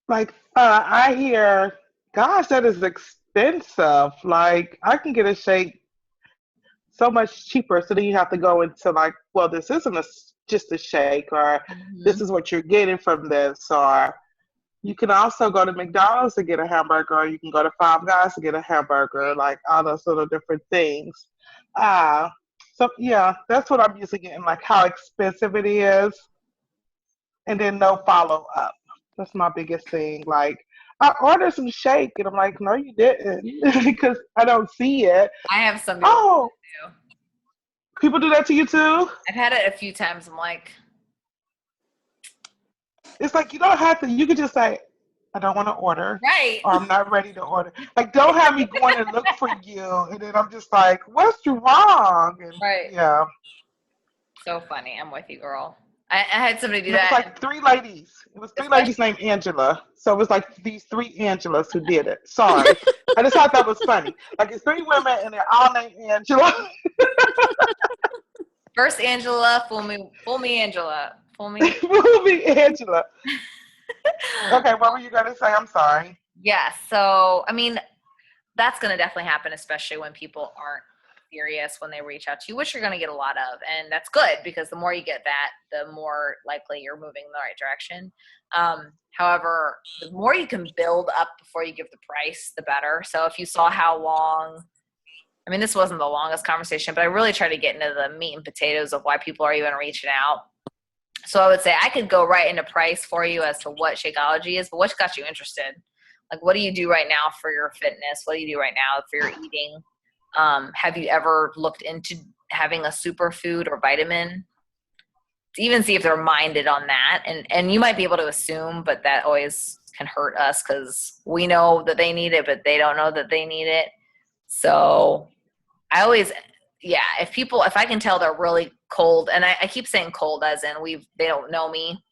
Like, I hear, gosh, that is expensive. Like, I can get a shake so much cheaper. So then you have to go into like, well, this isn't just a shake, or this is what you're getting from this, or you can also go to McDonald's to get a hamburger, or you can go to Five Guys to get a hamburger, like all those little different things. So yeah, that's what I'm usually getting, like how expensive it is, and then no follow up. That's my biggest thing. Like, I ordered some shake, and I'm like, no, you didn't, because I don't see it. I have some. People do that to you too? I've had it a few times. I'm like, it's like, you don't have to, you could just say, I don't want to order. Right. Or I'm not ready to order. Like, don't have me going and look for you. And then I'm just like, what's wrong? And, right. Yeah. So funny. I'm with you, girl. I had somebody do that. It was like 3 ladies. It was 3 ladies named Angela. So it was like these 3 Angelas who did it. Sorry. I just thought that was funny. Like, it's 3 women and they're all named Angela. First Angela, fool me Angela. Fool me Angela. Okay, what were you going to say? I'm sorry. Yeah, so, I mean, that's going to definitely happen, especially when people aren't serious when they reach out to you, which you're going to get a lot of. And that's good, because the more you get that, the more likely you're moving in the right direction. However, the more you can build up before you give the price, the better. So if you saw how long, I mean, this wasn't the longest conversation, but I really try to get into the meat and potatoes of why people are even reaching out. So I would say I could go right into price for you as to what Shakeology is, but what's got you interested? Like, what do you do right now for your fitness? What do you do right now for your eating? Have you ever looked into having a superfood or vitamin? To even see if they're minded on that. And you might be able to assume, but that always can hurt us, because we know that they need it, but they don't know that they need it. So I always, if I can tell they're really cold, and I keep saying cold as in they don't know me.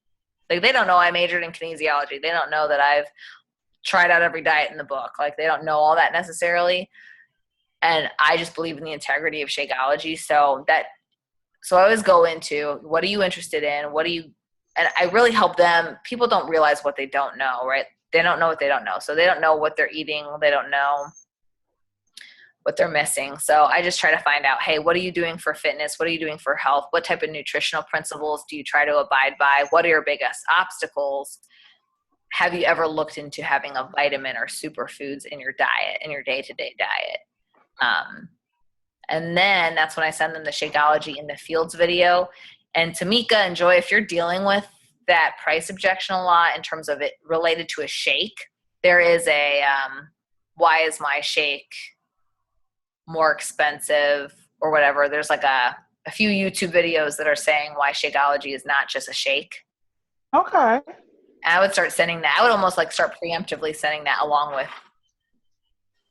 Like, they don't know I majored in kinesiology. They don't know that I've tried out every diet in the book. Like, they don't know all that necessarily. And I just believe in the integrity of Shakeology. So I always go into, what are you interested in? And I really help them. People don't realize what they don't know, right? They don't know what they don't know. So they don't know what they're eating. They don't know what they're missing. So I just try to find out, hey, what are you doing for fitness? What are you doing for health? What type of nutritional principles do you try to abide by? What are your biggest obstacles? Have you ever looked into having a vitamin or superfoods in your diet, in your day-to-day diet? And then that's when I send them the Shakeology in the Fields video. And Tamika and Joy, if you're dealing with that price objection a lot in terms of it related to a shake, there is a why is my shake more expensive or whatever, there's like a few YouTube videos that are saying why Shakeology is not just a shake. Okay. And I would start sending that. I would almost like start preemptively sending that along with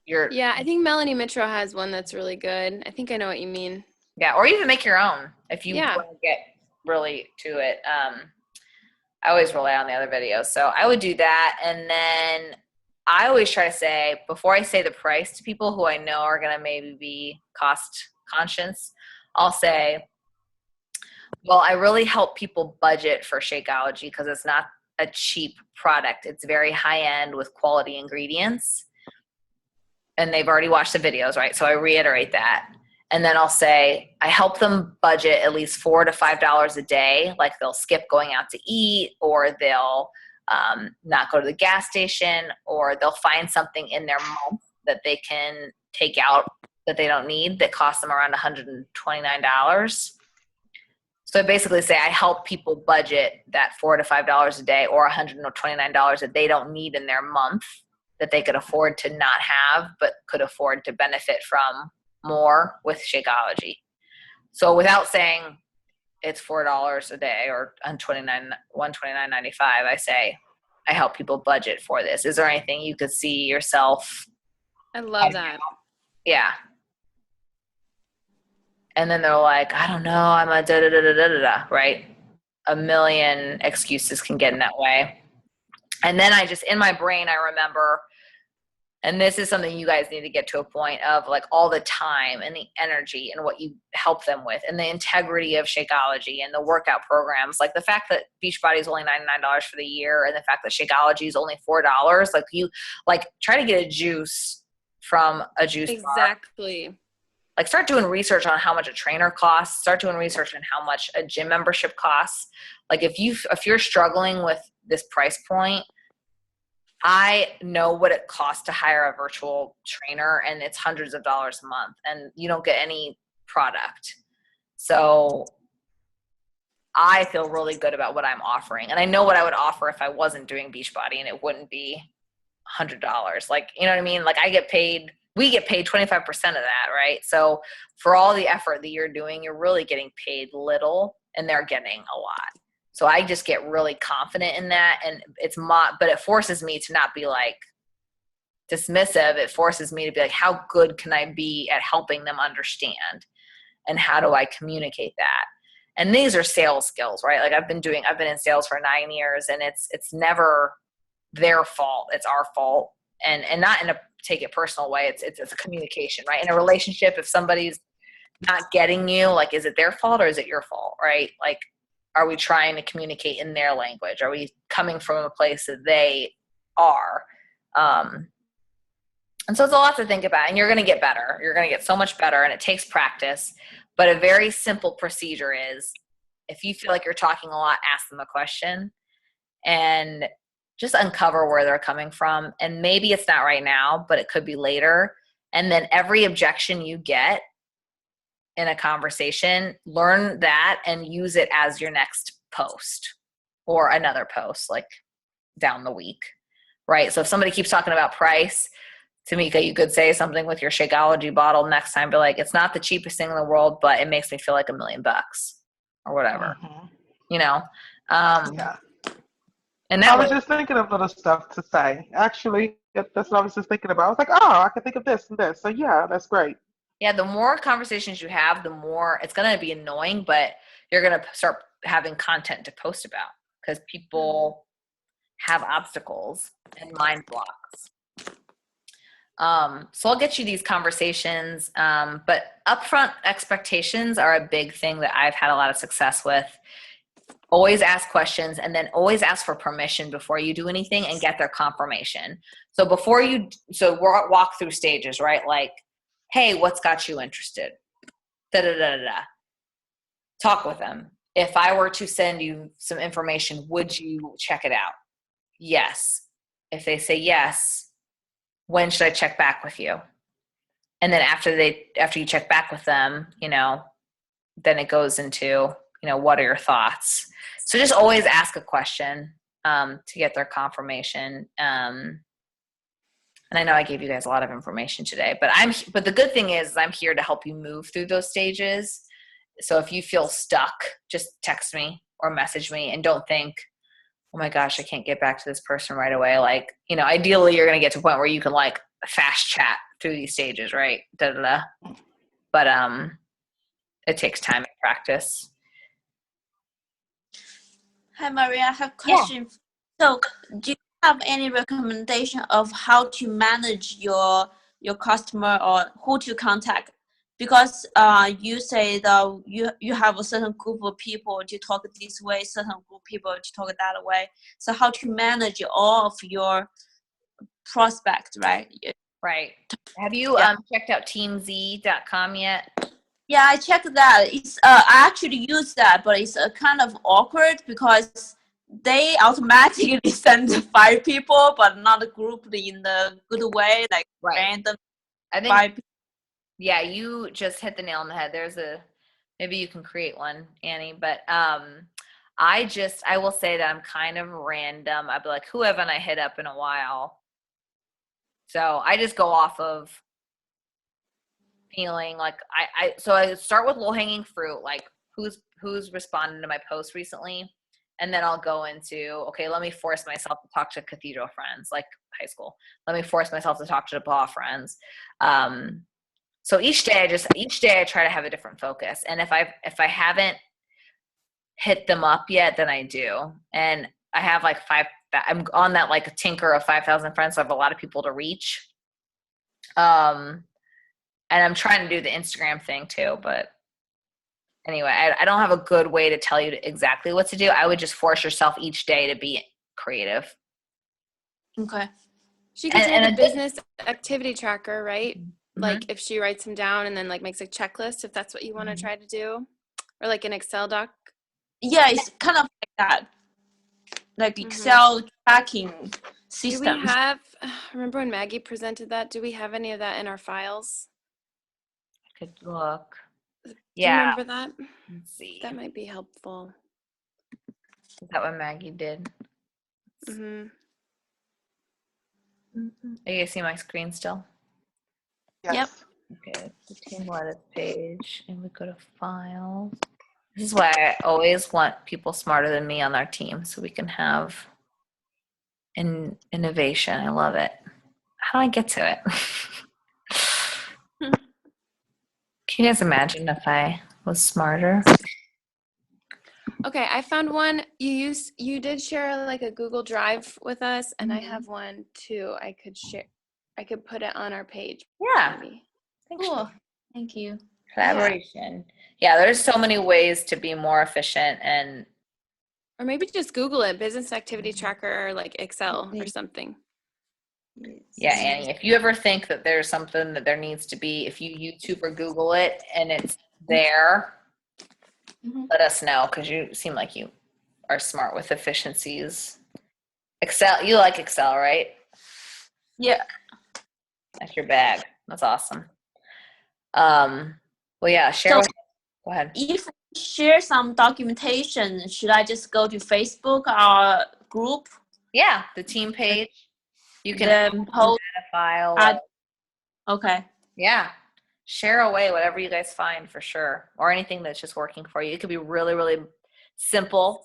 your. Yeah, I think Melanie Mitro has one that's really good. I think I know what you mean. Yeah, or even make your own if you want to get really to it. I always rely on the other videos. So I would do that. And then I always try to say, before I say the price to people who I know are going to maybe be cost conscious, I'll say, well, I really help people budget for Shakeology because it's not a cheap product. It's very high end with quality ingredients. And they've already watched the videos, right? So I reiterate that. And then I'll say, I help them budget at least $4 to $5 a day. Like they'll skip going out to eat, or they'll not go to the gas station, or they'll find something in their month that they can take out that they don't need that costs them around $129. So I basically say I help people budget that $4 to $5 a day or $129 that they don't need in their month that they could afford to not have, but could afford to benefit from more with Shakeology. So without saying it's $4 a day or $129.95, I say I help people budget for this. Is there anything you could see yourself? I love that. Yeah. And then they're like, I don't know, I'm a da-da-da-da-da-da, right? A million excuses can get in that way. And then I just, in my brain, I remember, and this is something you guys need to get to a point of, like all the time and the energy and what you help them with and the integrity of Shakeology and the workout programs. Like the fact that Beachbody is only $99 for the year and the fact that Shakeology is only $4, like you, like try to get a juice from a juice bar. Exactly. Like start doing research on how much a trainer costs, start doing research on how much a gym membership costs. Like if you're struggling with this price point, I know what it costs to hire a virtual trainer, and it's hundreds of dollars a month, and you don't get any product. So I feel really good about what I'm offering, and I know what I would offer if I wasn't doing Beachbody, and it wouldn't be $100. Like, you know what I mean? Like we get paid 25% of that, right? So for all the effort that you're doing, you're really getting paid little, and they're getting a lot. So I just get really confident in that, and but it forces me to not be like dismissive. It forces me to be like, how good can I be at helping them understand, and how do I communicate that? And these are sales skills, right? Like I've been in sales for 9 years, and it's never their fault. It's our fault, and not in a take it personal way. It's a communication, right? In a relationship, if somebody's not getting you, like, is it their fault or is it your fault, right? Like, are we trying to communicate in their language? Are we coming from a place that they are? And so it's a lot to think about, and you're going to get better. You're going to get so much better, and it takes practice. But a very simple procedure is, if you feel like you're talking a lot, ask them a question and just uncover where they're coming from. And maybe it's not right now, but it could be later. And then every objection you get in a conversation, learn that and use it as your next post or another post, like down the week, right? So if somebody keeps talking about price, Tamika, you could say something with your Shakeology bottle next time, be like, it's not the cheapest thing in the world, but it makes me feel like $1 million or whatever, you know? Yeah. And that I was just thinking of little stuff to say. Actually, that's what I was just thinking about. I was like, oh, I can think of this and this. So yeah, that's great. Yeah, the more conversations you have, the more it's going to be annoying, but you're going to start having content to post about because people have obstacles and mind blocks. So I'll get you these conversations, but upfront expectations are a big thing that I've had a lot of success with. Always ask questions, and then always ask for permission before you do anything and get their confirmation. So we'll walk through stages, right? Like, hey, what's got you interested? Da-da-da-da-da. Talk with them. If I were to send you some information, would you check it out? Yes. If they say yes, when should I check back with you? And then after you check back with them, then it goes into, what are your thoughts? So just always ask a question to get their confirmation. And I know I gave you guys a lot of information today, but the good thing is I'm here to help you move through those stages. So if you feel stuck, just text me or message me, and don't think, oh my gosh, I can't get back to this person right away. Like, ideally you're going to get to a point where you can like fast chat through these stages, right? But it takes time and practice. Hi, Maria. I have a question. So, do you have any recommendation of how to manage your customer or who to contact? Because you say that you have a certain group of people to talk this way, certain group of people to talk that way. So, how to manage all of your prospects, right? Right. Have you checked out teamz.com yet? Yeah, I checked that. It's I actually use that, but it's kind of awkward because they automatically send 5 people, but not grouped in the good way, like random. I think 5 people. Yeah, you just hit the nail on the head. Maybe you can create one, Annie, but I will say that I'm kind of random. I'd be like, who haven't I hit up in a while? So I just go off of feeling like so I start with low hanging fruit, like who's responded to my post recently, and then I'll go into, okay, let me force myself to talk to cathedral friends, like high school. Let me force myself to talk to DePaul friends. So each day I try to have a different focus, and if I haven't hit them up yet, then I do, and I have like 5. I'm on that like tinker of 5,000 friends, so I have a lot of people to reach. And I'm trying to do the Instagram thing too, but anyway, I don't have a good way to tell you exactly what to do. I would just force yourself each day to be creative. Okay. She could take a business activity tracker, right? Mm-hmm. Like if she writes them down and then like makes a checklist, if that's what you want to try to do, or like an Excel doc. Yeah, it's kind of like that, like Excel tracking system. Do we have? Remember when Maggie presented that? Do we have any of that in our files? I could look. Do you remember that? Let's see. That might be helpful. Is that what Maggie did? Mm-hmm. Are you guys see my screen still? Yes. Yep. Okay, the team lettuce page, and we go to files. This is why I always want people smarter than me on our team, so we can have innovation. I love it. How do I get to it? Can you guys imagine if I was smarter? Okay, I found one. You did share like a Google Drive with us, and I have one too. I could share. I could put it on our page. Yeah. Maybe. Cool. Thank you. Collaboration. Yeah, there's so many ways to be more efficient, and Or maybe just Google it, business activity tracker, or like Excel or something. yeah, Annie, if you ever think that there's something that there needs to be, if you YouTube or Google it and it's there, let us know, because you seem like you are smart with efficiencies. Excel, you like Excel, right? Yeah. That's your bag. That's awesome. Well, yeah, share. Go ahead. If we share some documentation, should I just go to Facebook or group? Yeah, the team page. You can post a file. Okay. Yeah. Share away whatever you guys find for sure, or anything that's just working for you. It could be really, really simple,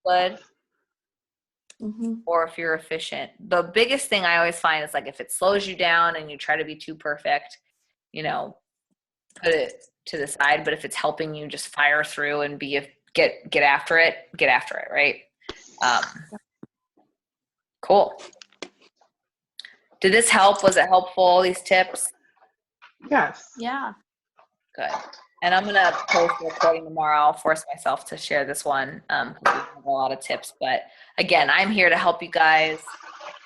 good. Or if you're efficient. The biggest thing I always find is like if it slows you down and you try to be too perfect, put it to the side. But if it's helping you just fire through and get after it, right? Cool. Did this help? Was it helpful, these tips? Yes. Yeah. Good. And I'm going to post the recording tomorrow. I'll force myself to share this one because we have a lot of tips. But again, I'm here to help you guys.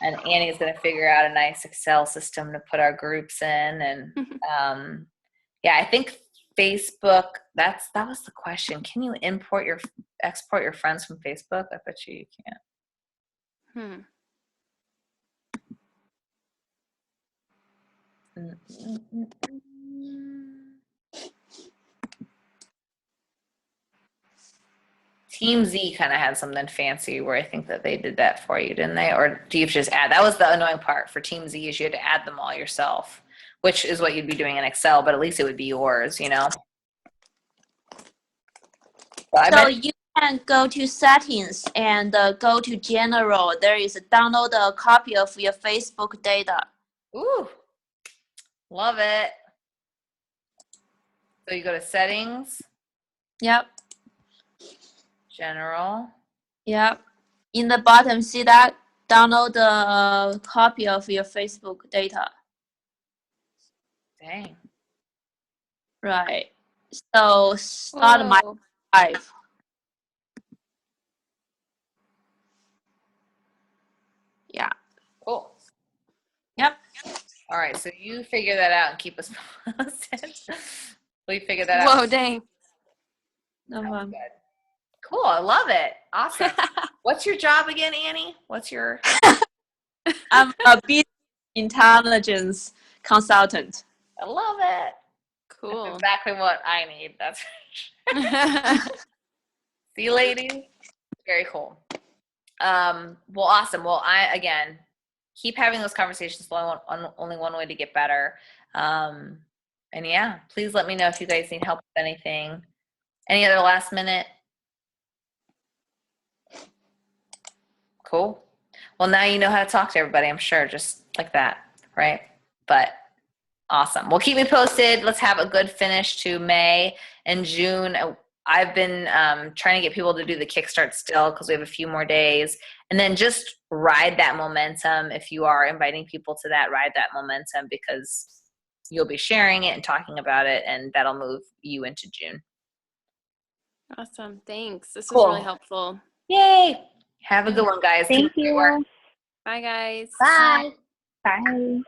And Annie's going to figure out a nice Excel system to put our groups in. And I think Facebook, that was the question. Can you export your friends from Facebook? I bet you can't. Team Z kind of had something fancy where I think that they did that for you, didn't they? Or do you just add? That was the annoying part for Team Z is you had to add them all yourself, which is what you'd be doing in Excel, but at least it would be yours, you know? So you can go to settings and go to general. There is download a copy of your Facebook data. Ooh, love it. So you go to settings, Yep. general. Yep. In the bottom, see that? Download a copy of your Facebook data. Dang. Right. So start my Whoa. live. Yeah. Cool. Yep. All right, so you figure that out and keep us posted. Will you figure that out? Whoa, dang. No problem. Good. Cool, I love it. Awesome. What's your job again, Annie? What's your? I'm a business intelligence consultant. I love it. Cool. That's exactly what I need. That's see you, ladies. Very cool. Well, awesome. Well, again keep having those conversations. Only one way to get better. And yeah, please let me know if you guys need help with anything. Any other last minute? Cool. Well, now you know how to talk to everybody, I'm sure, just like that, right? But awesome. Well, keep me posted. Let's have a good finish to May and June. I've been trying to get people to do the Kickstart still because we have a few more days. And then just ride that momentum. If you are inviting people to that, ride that momentum because you'll be sharing it and talking about it, and that'll move you into June. Awesome. Thanks. This Cool. was really helpful. Yay. Have a good one, guys. Thank Keep up the good work. you. Bye, guys. Bye. Bye.